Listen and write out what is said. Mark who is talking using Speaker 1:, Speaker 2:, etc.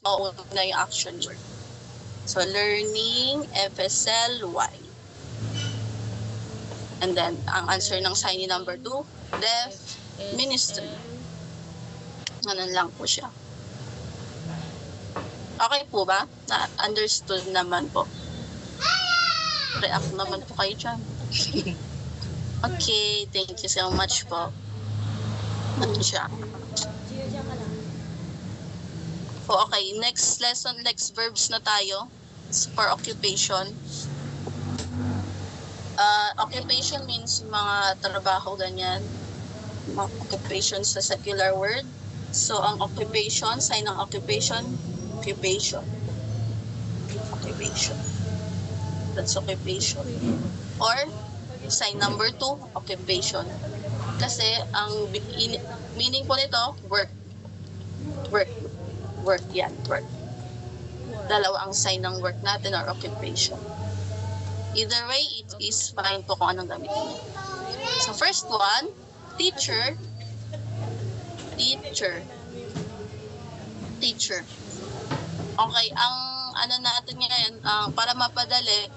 Speaker 1: mauna yung action word. So, learning, FSLY. And then, ang answer ng signee number 2, deaf ministry. Ganun lang po siya. Okay po ba? Na-understood naman po. React naman po kayo dyan. Okay, thank you so much po. Ano siya? Po, okay, next lesson, next verbs na tayo. For occupation. Occupation means mga trabaho, ganyan. Mga occupation sa secular word. So, ang occupation, sign ng occupation, occupation. Occupation. That's occupation. Or, sign number 2, occupation. Kasi, ang meaning po nito, work. Work. Work yan, work. Dalawa ang sign ng work natin or occupation. Either way, it is fine po kung anong gamitin niyo. So, first one, teacher. Teacher. Teacher. Okay, ang ano natin ngayon, para mapadali,